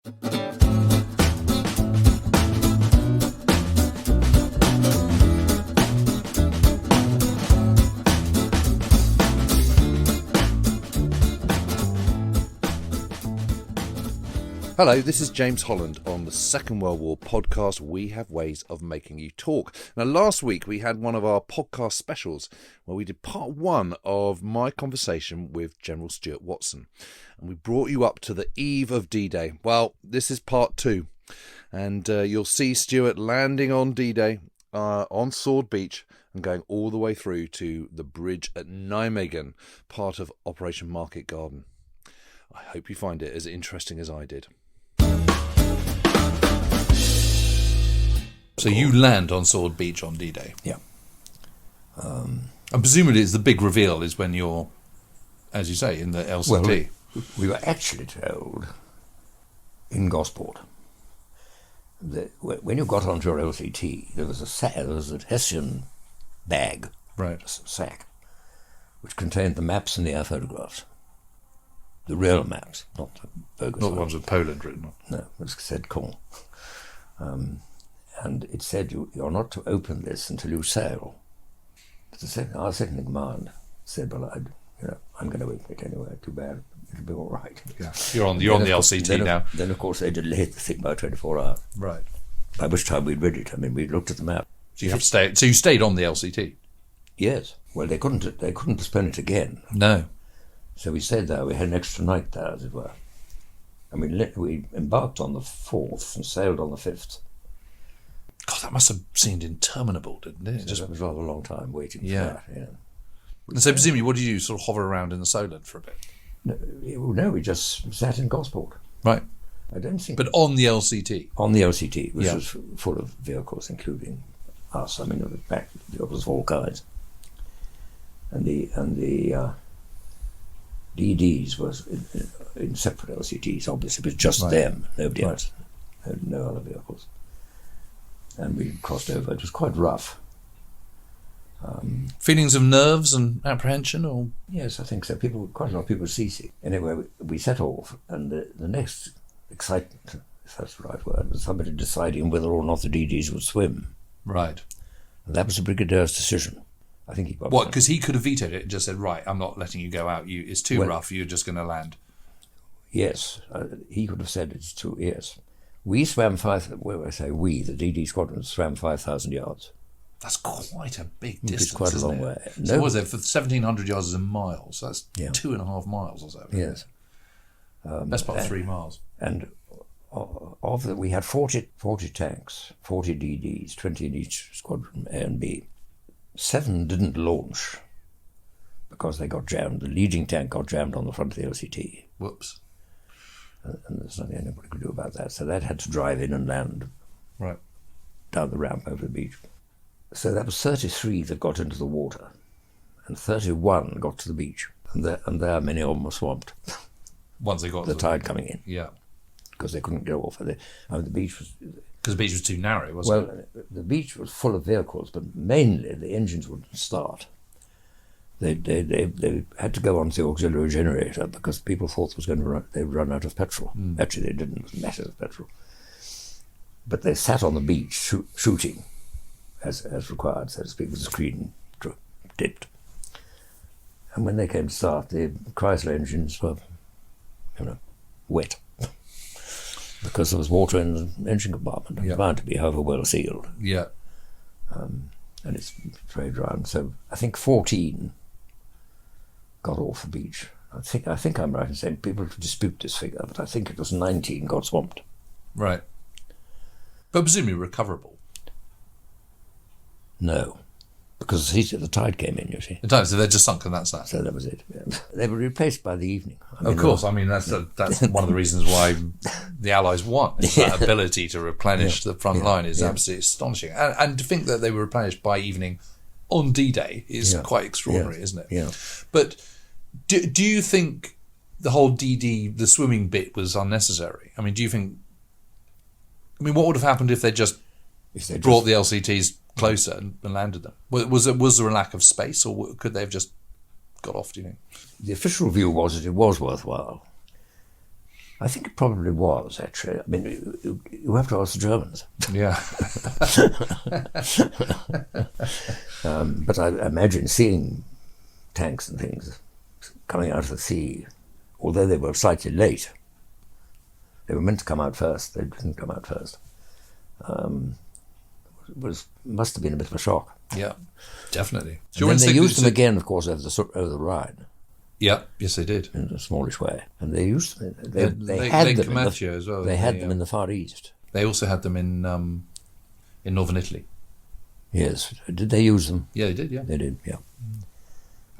Hello, this is James Holland on the Second World War podcast, We Have Ways of Making You Talk. Now, last week we had one of our podcast specials where we did part one of my conversation with General Stuart Watson. And we brought you up to the eve of D-Day. Well, this is part two. And you'll see Stuart landing on D-Day on Sword Beach and going all the way through to the bridge at Nijmegen, part of Operation Market Garden. I hope you find it as interesting as I did. So you land on Sword Beach on D-Day? Yeah. And presumably it's the big reveal is when you're, as you say, in the LCT. Well, we were actually told in Gosport that when you got onto your LCT, there was a Hessian bag, right, a sack, which contained the maps and the air photographs. The real maps, not the bogus not the ones with Poland written on. No, it said Corps. And it said you're not to open this until you sail. But our second in command said, "Well, I'm going to open it anyway. Too bad. It'll be all right." Yeah, you're on the LCT now. Then of course they delayed the thing by 24 hours. Right. By which time we'd read it. I mean, we looked at the map. So you have to stay. So you stayed on the LCT. Yes. Well, they couldn't postpone it again. No. So we stayed there. We had an extra night there, as it were. And we embarked on the 4th and sailed on the 5th. God, that must have seemed interminable, didn't it? So that was rather a long time waiting for that. Yeah. And so presumably, what did you do? Sort of hover around in the Solent for a bit? No, we just sat in Gosport. Right. I don't think. But on the LCT? On the LCT, which was full of vehicles, including us. I mean, vehicles of all kinds. And the DDs was in separate LCTs, obviously, but just them, nobody else, no other vehicles. And we crossed over. It was quite rough. Feelings of nerves and apprehension, or? Yes, I think so. Quite a lot of people were seasick. Anyway, we set off, and the next excitement, if that's the right word, was somebody deciding whether or not the DDs would swim. Right. And that was the Brigadier's decision. I think he got what? Because he could have vetoed it and just said, "Right, I'm not letting you go out. It's too rough. You're just going to land." Yes, he could have said it's too. Yes, we swam the DD squadron swam 5,000 yards. That's quite a big distance. It's quite a long way. So was it for 1,700 yards is a mile? So that's 2.5 miles or so. Yes, that's about 3 miles. And we had 40 tanks, 40 DDs, 20 in each squadron, A and B. 7 didn't launch because they got jammed. The leading tank got jammed on the front of the LCT. Whoops. And there's nothing anybody could do about that. So that had to drive in and land down the ramp over the beach. So that was 33 that got into the water, and 31 got to the beach. And there many of them were swamped. Once they got the tide coming in. Yeah. Because they couldn't go off. The beach was... Because the beach was too narrow, wasn't it? Well, the beach was full of vehicles, but mainly the engines wouldn't start. They had to go on to the auxiliary generator because people thought they would run out of petrol. Actually, they didn't. It was matters of petrol. But they sat on the beach shooting, as required, so to speak, with the screen dipped. And when they came to start, the Chrysler engines were, wet. Because there was water in the engine compartment. It was bound to be, however, well sealed. Yeah. And it's very dry. And so I think 14 got off the beach. I think I'm right in saying people dispute this figure, but I think it was 19 got swamped. Right. But presumably recoverable. No. Because the tide came in, you see. The tide, so they're just sunk and that's that. So that was it. Yeah. They were replaced by the evening. Of course, I mean, that's one of the reasons why the Allies won. Is that ability to replenish the front line is absolutely astonishing. And to think that they were replenished by evening on D-Day is quite extraordinary, isn't it? Yeah. But do you think the whole DD, the swimming bit, was unnecessary? I mean, what would have happened if they just brought the LCTs closer and landed them? Was there a lack of space, or could they have just got off, do you think? The official view was that it was worthwhile. I think it probably was, actually. I mean, you have to ask the Germans. Yeah. But I imagine seeing tanks and things coming out of the sea, although they were slightly late. They were meant to come out first. They didn't come out first. Must have been a bit of a shock. Yeah, definitely. And then they used them again, of course, over the Rhine. Yeah, yes, they did. In a smallish way. And they used them. They had had them as well. They had them in the Far East. They also had them in northern Italy. Yes. Did they use them? Yeah, they did, yeah. They did, yeah.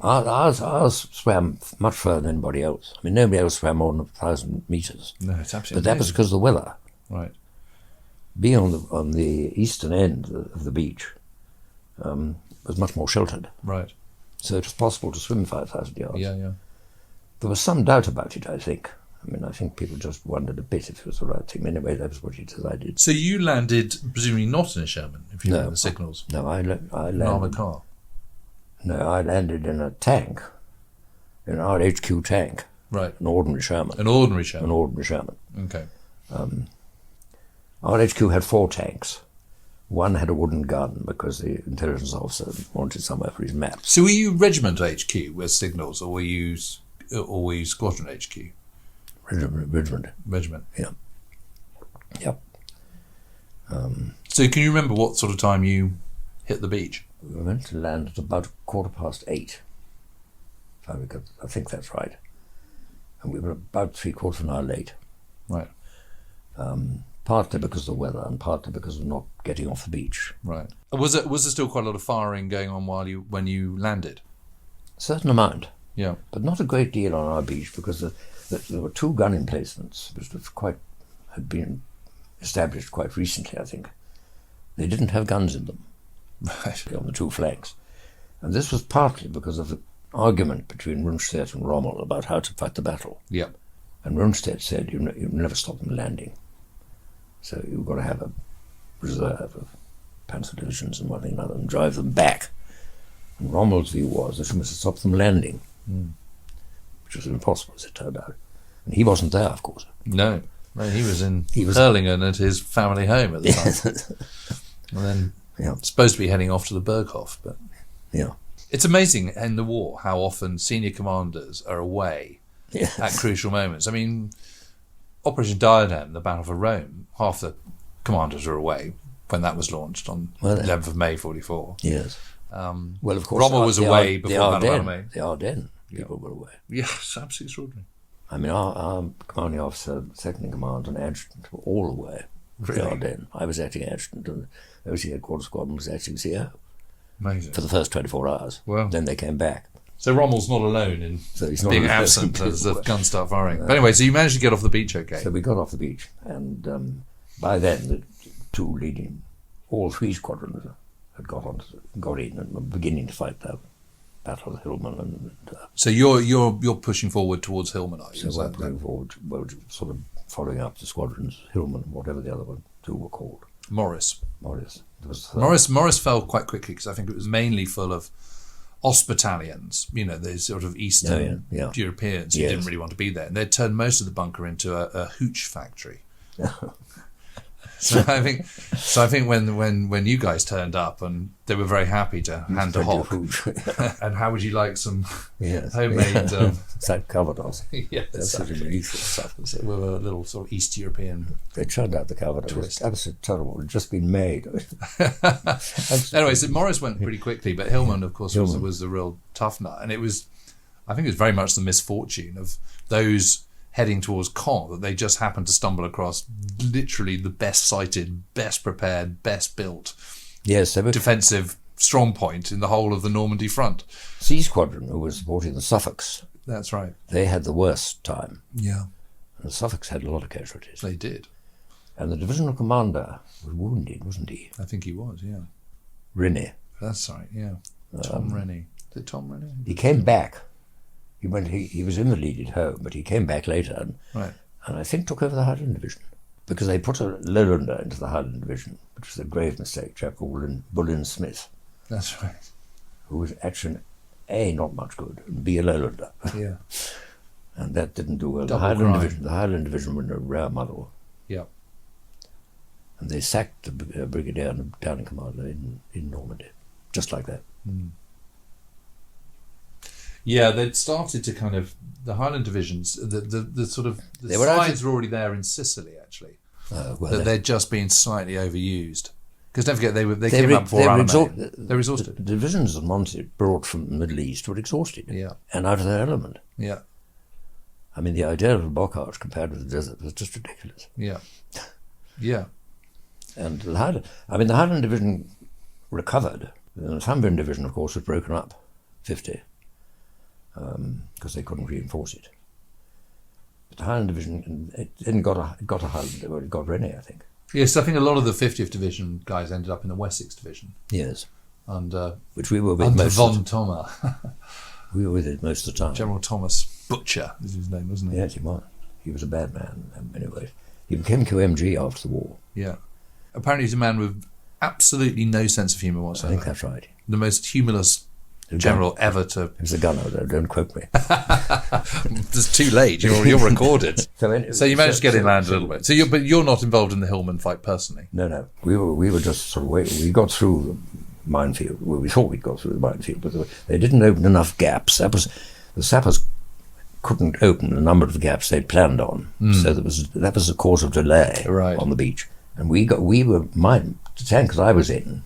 Ours swam much further than anybody else. I mean, nobody else swam more than 1,000 metres. No, it's absolutely But that was because of the weather. Right. Being on the eastern end of the beach was much more sheltered. Right. So it was possible to swim 5,000 yards. Yeah, yeah. There was some doubt about it, I think. I mean, I think people just wondered a bit if it was the right thing. Anyway, that was what he decided. So you landed, presumably not in a Sherman, if you remember the signals? No, I landed... armoured car? No, I landed in a tank, in an RHQ tank. Right. An ordinary Sherman. An ordinary Sherman? An ordinary Sherman. Okay. RHQ had 4 tanks. One had a wooden gun because the intelligence officer wanted somewhere for his map. So were you regiment HQ with signals, or were you squadron HQ? Regiment. Yeah. Yep. So can you remember what sort of time you hit the beach? We were meant to land at about 8:15. I think that's right. And we were about 3/4 of an hour late. Right. Partly because of the weather and partly because of not getting off the beach. Right. Was there still quite a lot of firing going on when you landed? A certain amount. Yeah. But not a great deal on our beach because there were 2 gun emplacements which had been established quite recently, I think. They didn't have guns in them. Right. On the 2 flanks. And this was partly because of the argument between Rundstedt and Rommel about how to fight the battle. Yeah. And Rundstedt said, you never stop them landing. So you've got to have a reserve of panzer divisions and one thing and another and drive them back. And Rommel's view was that you must stop them landing, which was impossible as it turned out. And he wasn't there, of course. No. He was in Hurlingen at his family home at the time. And then supposed to be heading off to the Berghof. But yeah. It's amazing in the war how often senior commanders are away at crucial moments. I mean, Operation Diadem, the Battle for Rome, half the commanders were away when that was launched on 11th of May 44. Yes. Well, of course, Rommel was away before Battle of May. The Ardennes people were away. Yes, absolutely extraordinary. I mean, our commanding officer, second in command, and adjutant were all away. Really? The Ardennes. I was acting adjutant, and the OC headquarters squadron was acting CO. Amazing. For the first 24 hours. Wow. Then they came back. So Rommel's not alone in he's not being alone. absent as the guns start firing. But anyway, so you managed to get off the beach okay? So we got off the beach, and by then the 2 leading, all 3 squadrons had got in and were beginning to fight the Battle of Hillman. And so you're pushing forward towards Hillman, are you? So we're pushing forward, sort of following up the squadrons, Hillman, whatever the other 2 were called. Morris. Morris fell quite quickly because I think it was mainly full of Ostbattalions, these sort of Eastern Europeans who didn't really want to be there. And they'd turned most of the bunker into a hooch factory. So I think when you guys turned up and they were very happy to hand a hock. And how would you like some homemade That Calvados. Yes, that's such a lethal stuff. With a little sort of East European. They churned out the Calvados. It was absolutely terrible. It had just been made. Anyway, so Morris went pretty quickly, but Hillman, of course, was the real tough nut. And I think it was very much the misfortune of those heading towards Caen that they just happened to stumble across literally the best sighted, best prepared, best built defensive strong point in the whole of the Normandy front. C Squadron, who was supporting the Suffolks. That's right. They had the worst time. Yeah. And the Suffolks had a lot of casualties. They did. And the divisional commander was wounded, wasn't he? I think he was, yeah. Rennie. That's right, yeah. Tom Rennie. Is it Tom Rennie? He came back. He was in the lead at home, but he came back later and I think took over the Highland Division because they put a Lowlander into the Highland Division, which was a grave mistake, a chap called Bullen Smith. That's right. Who was actually A, not much good, and B, a Lowlander. Yeah. And that didn't do well. Double The Highland Division were in a rare muddle. Yeah. And they sacked the brigadier down in command in Normandy, just like that. Yeah, they'd started to kind of the Highland divisions. The sort of the were signs were already there in Sicily, actually. That they'd just been slightly overused. Because don't forget, they came up before Alamein. They were exhausted. The divisions of Monty brought from the Middle East were exhausted. Yeah. And out of their element. Yeah. I mean, the idea of a bocage compared with the desert was just ridiculous. Yeah. Yeah. And the Highland Division recovered. The Northumbrian Division, of course, was broken up, 50, because they couldn't reinforce it. But the Highland Division, it didn't got a Highland, it got Rennie, I think. Yes, I think a lot of the 50th Division guys ended up in the Wessex Division. Yes. Under which we were with under most von Thoma. We were with it most of the time. General Thomas Butcher is his name, wasn't he? Yes, he was. He was a bad man in many ways. He became QMG after the war. Yeah. Apparently he's a man with absolutely no sense of humour whatsoever. I think that's right. The most humorless general ever to... He was a gunner, though, don't quote me. It's too late, you're recorded. So you managed to get inland a little bit. But you're not involved in the Hillman fight personally? No. We were just sort of waiting. We got through the minefield. Well, we thought we'd got through the minefield, but they didn't open enough gaps. The sappers couldn't open the number of gaps they'd planned on. So that was the cause of delay on the beach. And the tank that I was in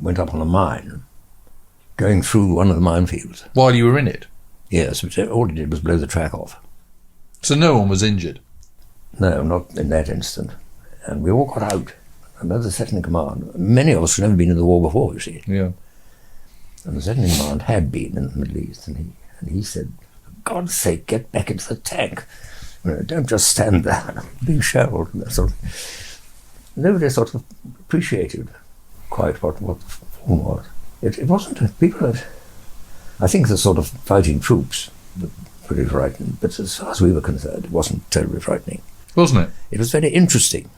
went up on a mine, going through one of the minefields. While you were in it? Yes, which all it did was blow the track off. So no one was injured? No, not in that instant. And we all got out. Another second in command. Many of us had never been in the war before, you see. Yeah. And the second in command had been in the Middle East, and he said, "For God's sake, get back into the tank. Don't just stand there being shelled." And that sort of. Nobody sort of appreciated quite what the form was. It wasn't people had. I think the sort of fighting troops were pretty frightened, but as far as we were concerned, it wasn't terribly frightening. Wasn't it? It was very interesting.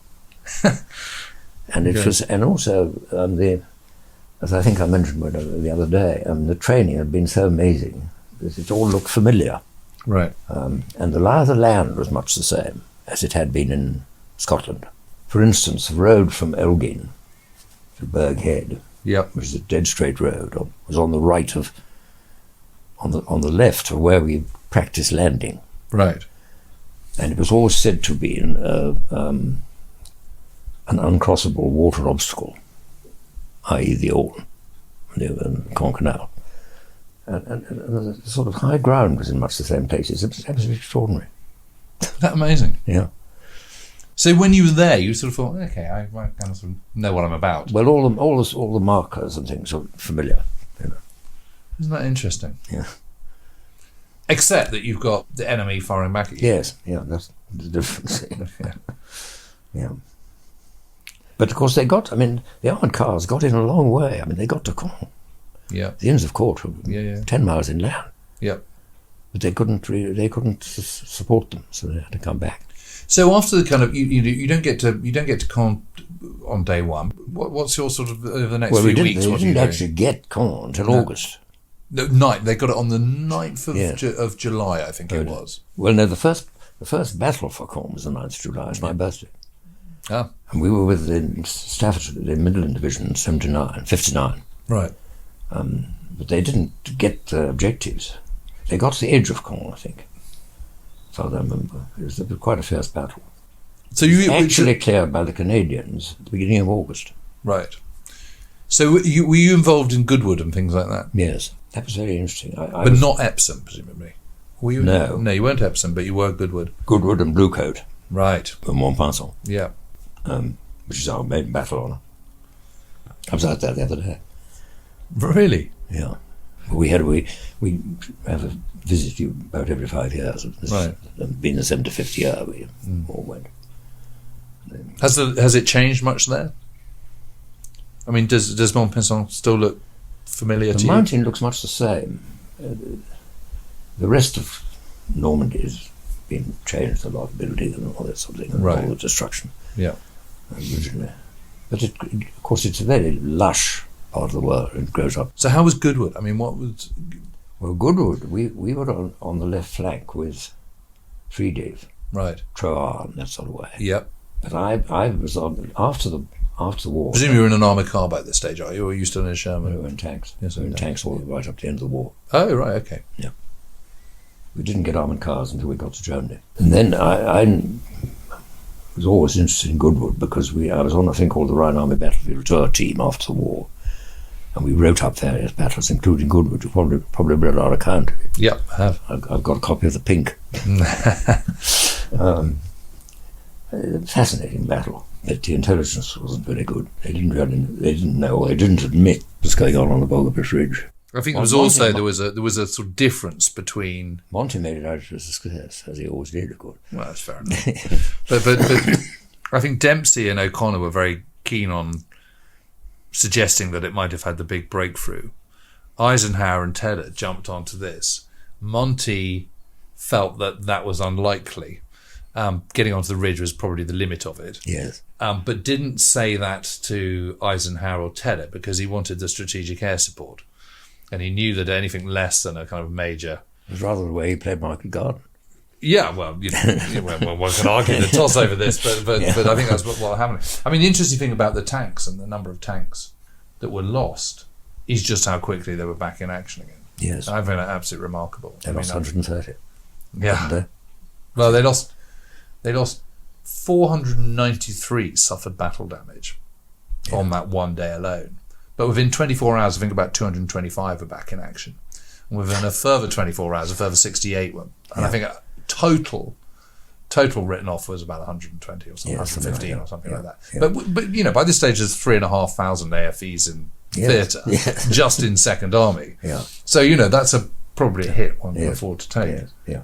And it was, and also as I think I mentioned the other day, the training had been so amazing that it all looked familiar. Right. And the lie of the land was much the same as it had been in Scotland. For instance, the road from Elgin to Berg Head, which is a dead straight road, was on the right on the left of where we practiced landing. Right. And it was always said to be an uncrossable water obstacle, i.e. the Orne, the Caen Canal. And the sort of high ground was in much the same places. It was absolutely extraordinary. That amazing? Yeah. So when you were there, you sort of thought, okay, I kind of sort of know what I'm about. Well, all the markers and things are familiar. Isn't that interesting? Yeah. Except that you've got the enemy firing back at you. Yes, yeah, that's the difference. Yeah. But of course the armoured cars got in a long way. I mean, they got to Caen. Yeah. The Inns of Court were 10 miles inland. Yeah. But they couldn't support them, so they had to come back. So after the kind of you don't get to Caen on day one. What's your sort of over the next few weeks? They didn't actually get Caen until August. No, they got it on the 9th of July, I think it was. Well, no, the first battle for Caen was the 9th of July. It's my birthday. Ah. And we were with the Staffordshire, the Midland Division in 59. Right. But they didn't get the objectives. They got to the edge of Caen, I think. If I remember. It was quite a fierce battle. So you actually cleared by the Canadians at the beginning of August. Right. So were you involved in Goodwood and things like that? Yes. That was very interesting. But not Epsom, presumably? Were you? No. No, you weren't Epsom, but you were Goodwood. Goodwood and Bluecoat. Right. From Montpinçon. Yeah. Which is our main battle honour. I was out there the other day. Really? Yeah. We have a visit about every 5 years. Right. Being the 75th year, we all went. Has it changed much there? I mean, does Montpinçon still look familiar to you? The mountain looks much the same. The rest of Normandy has been changed a lot, building and all that sort of thing, and all the destruction. Yeah. Originally. But of course, it's a very lush part of the world. It grows up. So how was Goodwood? I mean, what Well, Goodwood, we were on the left flank with Friedrich, Right. Troarn, that sort of way. Yep. But I was on after the war. Presumably you were in an armoured car by this stage, are you? Or are you still in a We Sherman? were in tanks. Yes, we were in okay. tanks all right up to the end of the war. Oh, right, okay. We didn't get armoured cars until we got to Germany. And then I was always interested in Goodwood because I was on a thing called the Rhine Army Battlefield Tour Team after the war. And we wrote up various battles, including Goodwood. You probably read our account of it. Yep, I have. I've got a copy of the Pink. Fascinating battle, but the intelligence wasn't very good. They didn't know, they didn't admit what's going on the Bogabush Ridge. I think there was also there was a sort of difference between. Monty made it out as a success, as he always did, of course. Well, that's fair enough. but I think Dempsey and O'Connor were very keen on suggesting that it might have had the big breakthrough. Eisenhower and Teller jumped onto this. Monty felt that was unlikely. Getting onto the ridge was probably the limit of it. Yes. But didn't say that to Eisenhower or Teller because he wanted the strategic air support. And he knew that anything less than a kind of major... It was rather the way he played Michael Garden. Yeah, well, one can argue the toss over this, but I think that's what happened. I mean, the interesting thing about the tanks and the number of tanks that were lost is just how quickly they were back in action again. Yes. I find that absolutely remarkable. They lost 130. Yeah. Well, they lost 493 suffered battle damage on that one day alone. But within 24 hours, I think about 225 were back in action. And within a further 24 hours, a further 68 were. And I think total written off was about 120 or something, 115 or something like that. Yeah. But by this stage, there's 3,500 AFEs in theatre, just in Second Army. Yeah. So, that's probably a hit one can afford to take. Yeah.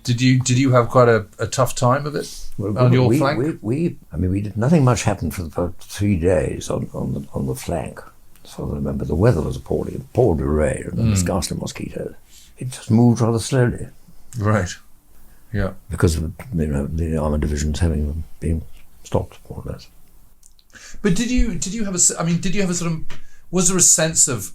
Did you have quite a tough time of it on your flank? We did nothing much happened for about 3 days on the flank. As far as I remember, the weather was appalling. It poured with rain and there was scarcely mosquitoes. It just moved rather slowly. Right. Yeah. Because of the armoured divisions having been stopped more or less. But did you have a sort of? Was there a sense of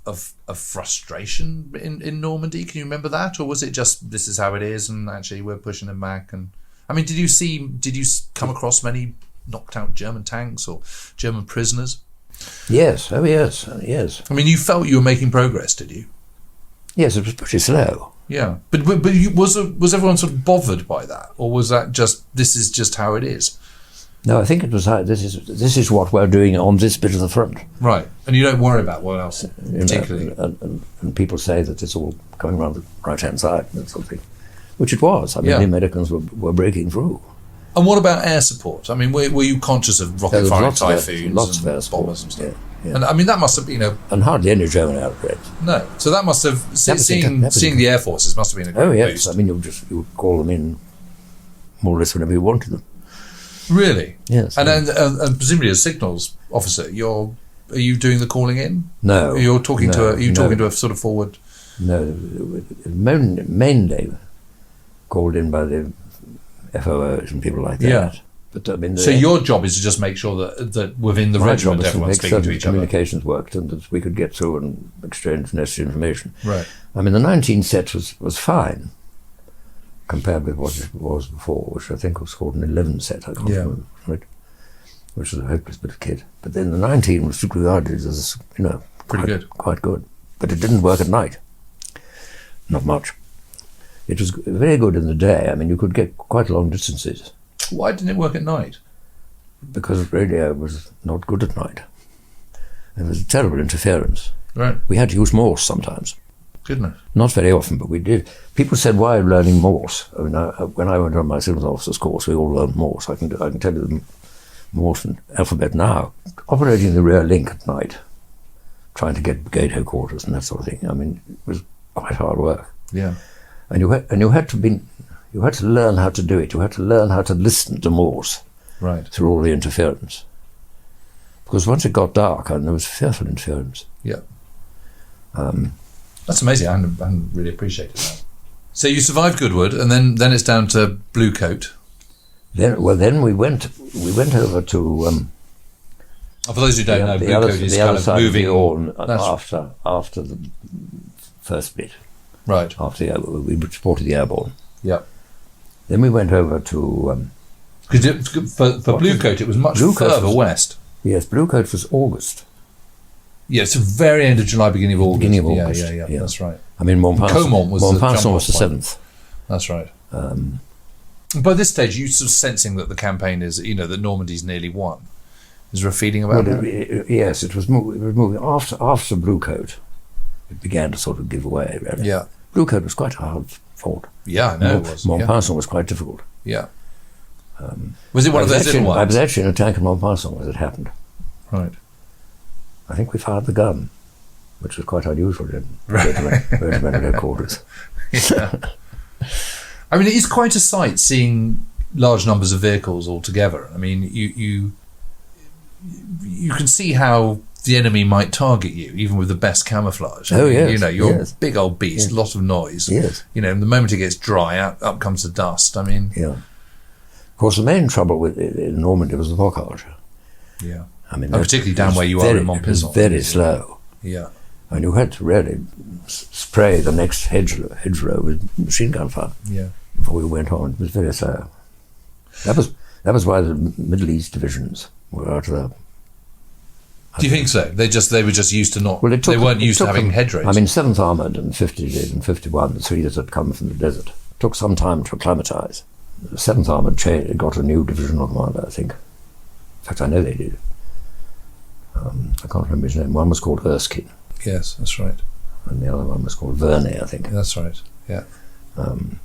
frustration in Normandy? Can you remember that, or was it just this is how it is, and actually we're pushing them back? And did you come across many knocked out German tanks or German prisoners? Yes. Oh yes. You felt you were making progress, did you? Yes, it was pretty slow. Yeah, but was everyone sort of bothered by that, or was that just this is just how it is? No, I think it was this is what we're doing on this bit of the front. Right, and you don't worry about what else particularly. And people say that it's all coming around the right-hand side and that sort of thing, which it was. The Americans were breaking through. And what about air support? Were you conscious of rocket firing Typhoons, lots of air support, bombers and stuff? Yeah. And that must have been and hardly any German outrage. No, so that must have seeing the air forces must have been a great boost. You would call them in more or less whenever you wanted them. Really? Yes. And presumably as signals officer, are you doing the calling in? No. You're talking talking to a sort of forward? No, mainly called in by the FOOs and people like that. Yeah. But so your job is to just make sure that within the regiment everyone's speaking to each other. Communications worked and that we could get through and exchange necessary information. Right. The 19 set was fine compared with what it was before, which I think was called an 11 set. I can't remember, right? Which was a hopeless bit of kit. But then the 19 was regarded as pretty good, quite good. But it didn't work at night. Not much. It was very good in the day. You could get quite long distances. Why didn't it work at night? Because radio was not good at night. There was terrible interference. Right. We had to use Morse sometimes. Goodness. Not very often, but we did. People said, "Why are you learning Morse?" When I went on my signals officer's course, we all learned Morse. I can tell you the Morse and alphabet now. Operating the rear link at night, trying to get brigade headquarters and that sort of thing. It was quite hard work. Yeah. And you had to learn how to do it. You had to learn how to listen to Morse. Right. Through all the interference. Because once it got dark, there was fearful interference. Yeah. That's amazing. I hadn't really appreciated that. So you survived Goodwood, and then it's down to Blue Coat. Then we went over to For those who don't know, the Blue other, Coat is the kind other of side moving of the Orne after the first bit. right. After we supported the airborne. Yeah. Then we went over to Because for Blue Coat, it was much further west. Yes, Blue Coat was August. Yeah, it's the very end of July, beginning of August. Beginning of August, Yeah. That's right. I mean, Caumont was the Montpasson was the jump-off point. 7th. That's right. By this stage, you sort of sensing that the campaign is, that Normandy's nearly won. Is there a feeling about that? Yes, it was moving after Blue Coat. It began to sort of give away. Really. Yeah. Blue Coat was quite a hard fought. Yeah, I know it was. Montpasson was quite difficult. Yeah. Was it one of those little ones? I was actually in a tank in Montpasson as it happened. Right. I think we fired the gun, which was quite unusual in regimental headquarters. Yeah. I mean, it is quite a sight seeing large numbers of vehicles all together. I mean, you can see how the enemy might target you, even with the best camouflage. Oh, yes. You're a big old beast, a lot of noise. Yes. The moment it gets dry, up comes the dust. I mean... Yeah. Of course, the main trouble in Normandy was the bocage. Yeah. I mean, particularly down where you are in Montpasson. It was very slow. Yeah. And you had to really spray the next hedgerow with machine gun fire. Yeah. Before we went on. It was very slow. That was why the Middle East divisions were out of the... Do you think so? They were just used to not... Well, they weren't used to having hedgerows. I mean, 7th Armoured and 50 and 51, the three that had come from the desert, took some time to acclimatise. The 7th Armoured got a new divisional commander, I think. In fact, I know they did. I can't remember his name. One was called Erskine. Yes, that's right. And the other one was called Verney, I think. That's right, yeah. And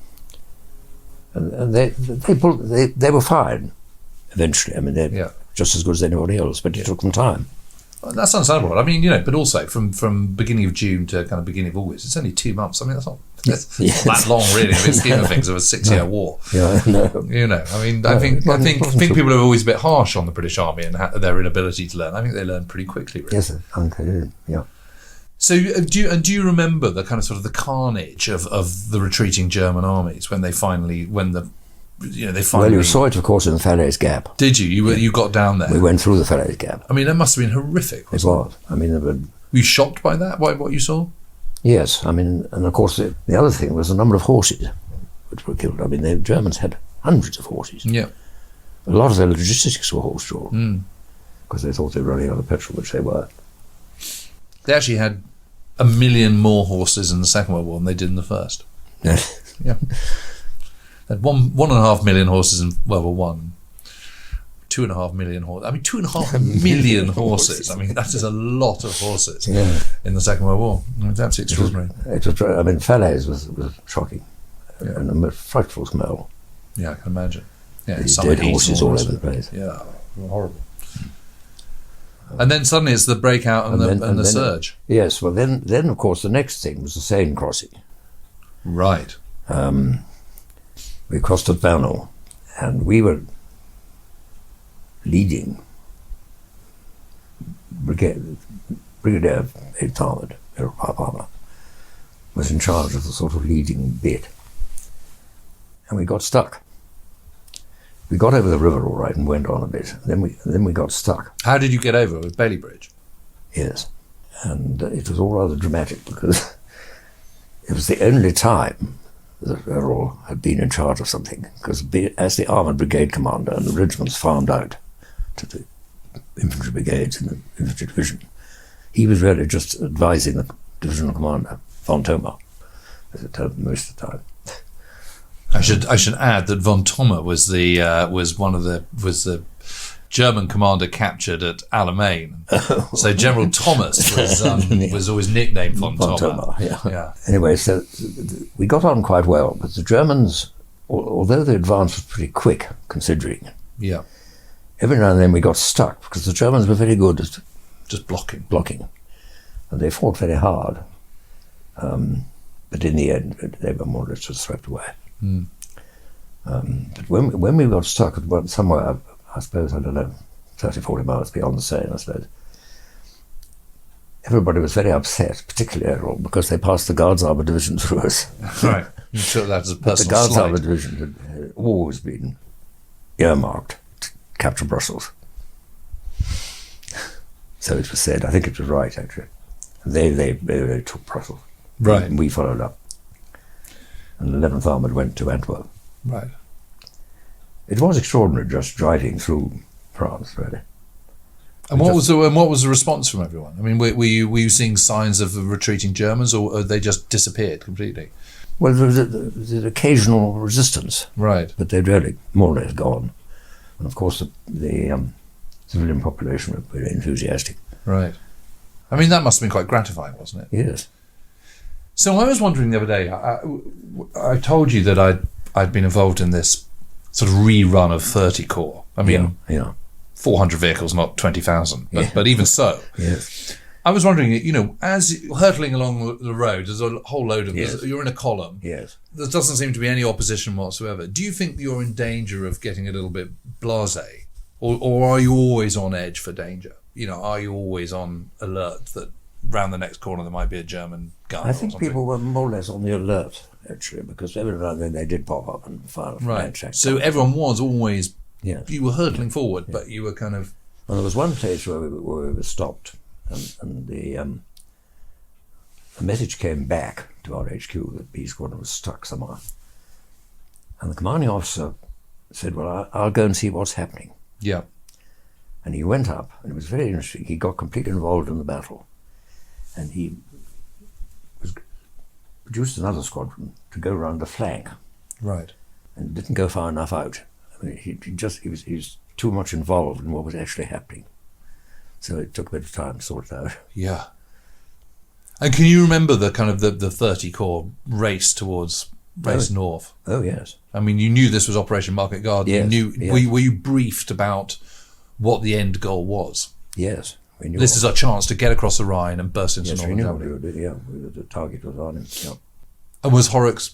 they were fine eventually. I mean, they're just as good as anybody else, but it took them time. Well, that's understandable. I mean, but also from beginning of June to kind of beginning of August, it's only 2 months. I mean, that's not that long, really, in the scheme of things, of a 6-year war. Yeah, no. I mean, I think people are always a bit harsh on the British Army and their inability to learn. I think they learn pretty quickly, really. Yes, I think they did, yeah. So do you remember the kind of sort of the carnage of the retreating German armies when they finally Well, you saw it, of course, in the Falaise Gap. Did you? You got down there. We went through the Falaise Gap. I mean, that must have been horrific. It was. I mean, were you shocked by that? By what you saw? Yes. I mean, and of course, the other thing was the number of horses which were killed. I mean, the Germans had hundreds of horses. Yeah. A lot of their logistics were horse-drawn because they thought they were running out of petrol, which they were. They actually had 1 million more horses in the Second World War than they did in the First. Yeah. They had 1.5 million horses in World War One. 2.5 million horses. I mean, 2.5 million horses. I mean, that is a lot of horses in the Second World War. It's absolutely extraordinary. It was, I mean, Falaise was shocking. Yeah. And a frightful smell. Yeah, I can imagine. Yeah, dead horses all over the place. Yeah, horrible. And then suddenly it's the breakout and the surge. Yes, well then of course the next thing was the Seine crossing. Right. We crossed at Vernon, and we were leading Brigadier 8th Armoured, Armour, was in charge of the sort of leading bit. And we got stuck. We got over the river all right and went on a bit. Then we got stuck. How did you get over with Bailey Bridge? Yes, and it was all rather dramatic because it was the only time that Errol had been in charge of something. Because as the armoured brigade commander and the regiments farmed out to the infantry brigades in the infantry division, he was really just advising the divisional commander, von Thoma, as it turned most of the time. I should add that von Thoma was the German commander captured at Alamein. So General Thomas was always nicknamed von Thoma. Yeah. Anyway, so we got on quite well, but the Germans, although the advance was pretty quick, considering, every now and then we got stuck because the Germans were very good at just blocking, and they fought very hard. But in the end, they were more or less just swept away. But when we got stuck at somewhere, I suppose, I don't know, 30, 40 miles beyond the Seine, I suppose, everybody was very upset, particularly Errol, because they passed the Guards Armour Division through us. Right. You took that as a personal The Guards slight. Armour Division had always been earmarked to capture Brussels. So it was said. I think it was right, actually. They took Brussels. Right. And we followed up. And the 11th Armoured went to Antwerp. Right. It was extraordinary just driving through France, really. And what was the response from everyone? I mean, were you seeing signs of retreating Germans, or they just disappeared completely? Well, there was an occasional resistance. Right. But they'd really more or less gone. And of course, the civilian population were very enthusiastic. Right. I mean, that must have been quite gratifying, wasn't it? Yes. So I was wondering the other day, I told you that I'd been involved in this sort of rerun of 30 Corps. I mean, yeah. 400 vehicles, not 20,000, but even so. Yes. I was wondering, as hurtling along the road, there's a whole load of, you're in a column. Yes. There doesn't seem to be any opposition whatsoever. Do you think you're in danger of getting a little bit blasé? Or are you always on edge for danger? Are you always on alert that round the next corner there might be a German gun? I think people were more or less on the alert, actually, because every now and then they did pop up and fire. Right. So everyone was always, you were hurtling forward, but you were kind of... Well, there was one place where we were stopped, and the message came back to our HQ that B Squadron was stuck somewhere. And the commanding officer said, well, I'll go and see what's happening. Yeah. And he went up, and it was very interesting. He got completely involved in the battle. And he produced another squadron to go around the flank. Right. And didn't go far enough out. I mean, he was too much involved in what was actually happening. So it took a bit of time to sort it out. Yeah. And can you remember the kind of the 30 Corps race north? Oh, yes. I mean, you knew this was Operation Market Garden. Yes, You knew. yes. Were you briefed about what the end goal was? Yes. We knew This is our chance to get across the Rhine and burst into yes, we Northern knew Germany. the target was on him. Yeah. And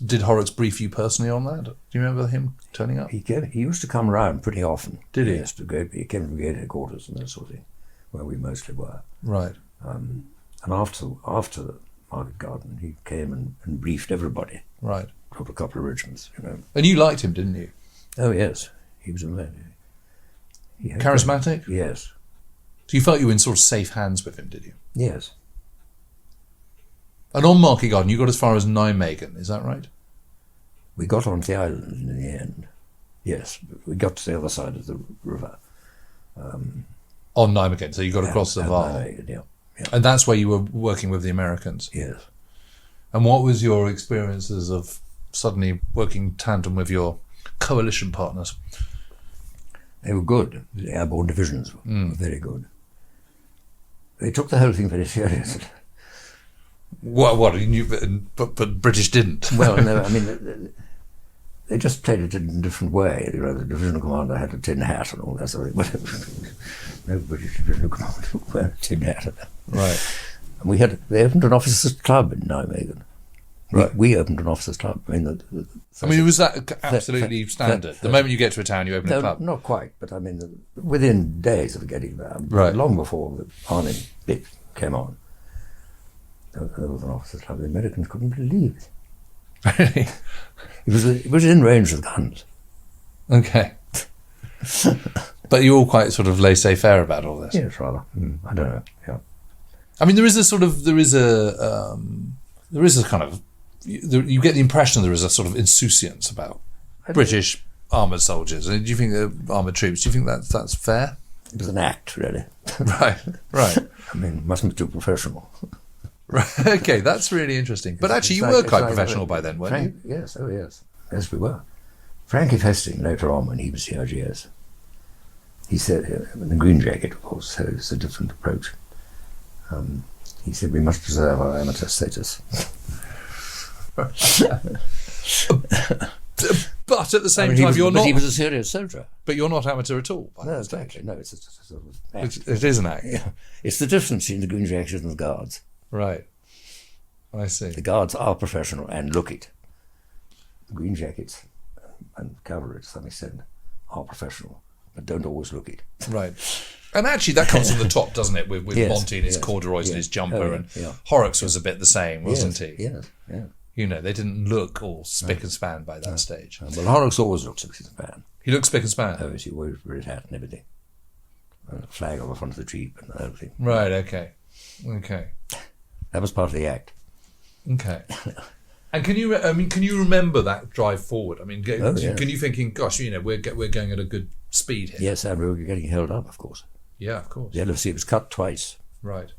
did Horrocks brief you personally on that? Do you remember him turning up? He used to come around pretty often. Did he? Yes, he came to brigade headquarters and that sort of thing, where we mostly were. Right. And after the Market Garden, he came and briefed everybody. Right. Got a couple of regiments, And you liked him, didn't you? Oh, yes. He was amazing. Charismatic? Yes. So you felt you were in sort of safe hands with him, did you? Yes. And on Market Garden, you got as far as Nijmegen, is that right? We got onto the island in the end. Yes. We got to the other side of the river. On Nijmegen, so you got across the Vaal. Yeah. And that's where you were working with the Americans? Yes. And what was your experiences of suddenly working tandem with your coalition partners? They were good. The airborne divisions were very good. They took the whole thing very seriously. What? But British didn't. Well, no, I mean, they just played it in a different way. The divisional commander had a tin hat and all that sort of thing. No British divisional commander would wear a tin hat. Right. And they opened an officers' club in Nijmegen. Right. We opened an officers' club. I mean, was that absolutely standard? The moment you get to a town, you open a club? Not quite, but I mean, within days of getting there, right. Long before the army bit came on, there was an officers' club. The Americans couldn't believe it. Really? It was in range of guns. Okay. But you're all quite sort of laissez-faire about all this. Yes, rather. I don't know. Yeah. I mean, you get the impression there is a sort of insouciance about British armoured soldiers. Do you think armoured troops? Do you think that's fair? It was an act, really. Right. I mean, mustn't be too professional. Right. Okay, that's really interesting. But actually, you were quite professional by then, weren't you? Yes. Oh, yes. Yes, we were. Frankie Festing, later on, when he was CIGS, he said, the Green Jacket, of course, so it's a different approach. He said, we must preserve our amateur status. But at the same time, you're not. He was a serious soldier. But you're not amateur at all. No, exactly. No, it's a sort of act. It is an act. Yeah. It's the difference between the Green Jackets and the Guards. Right. I see. The Guards are professional and look it. The Green Jackets and cavalry, to some extent, are professional, but don't always look it. Right. And actually, that comes from the top, doesn't it? With Yes, Monty and his yes, corduroys and his jumper, Oh, yeah, and yeah. Horrocks was a bit the same, wasn't he? Yes, yeah. You know, they didn't look all spick and span by that stage. Well, Horrocks always looked spick and span. He looks spick and span. Oh, he wore his hat and everything. And a flag on the front of the Jeep and everything. Right, okay. That was part of the act. Okay. And can you remember that drive forward? I mean, yeah. can you thinking, gosh, we're going at a good speed here? Yes, and we were getting held up, of course. Yeah, of course. The LFC was cut twice. Right.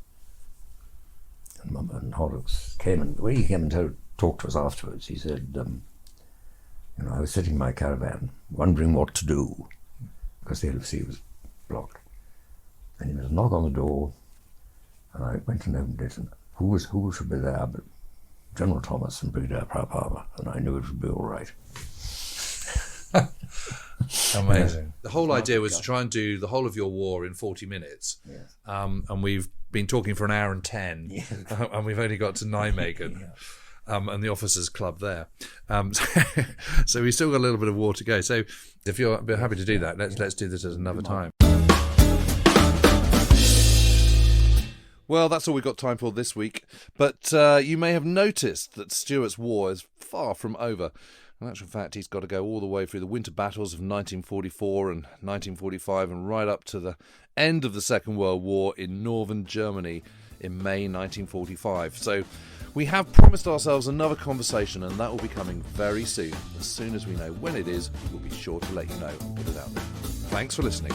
And Holland came and when he came and talked to us afterwards, he said, I was sitting in my caravan wondering what to do because the LFC was blocked. And he was a knock on the door, and I went and opened it, and who should be there but General Thomas and Brigadier Prabhava, and I knew it would be all right. Amazing. The whole idea was to try and do the whole of your war in 40 minutes. Yes. And we've been talking for an hour and 10, Yes. and we've only got to Nijmegen. Yeah. And the officers' club there, so we've still got a little bit of war to go. So, if you're happy to do that, let's do this at another time. Well, that's all we've got time for this week. But you may have noticed that Stuart's war is far from over. In actual fact, he's got to go all the way through the winter battles of 1944 and 1945 and right up to the end of the Second World War in northern Germany in May 1945. So we have promised ourselves another conversation, and that will be coming very soon. As soon as we know when it is, we'll be sure to let you know and put it out there. Thanks for listening.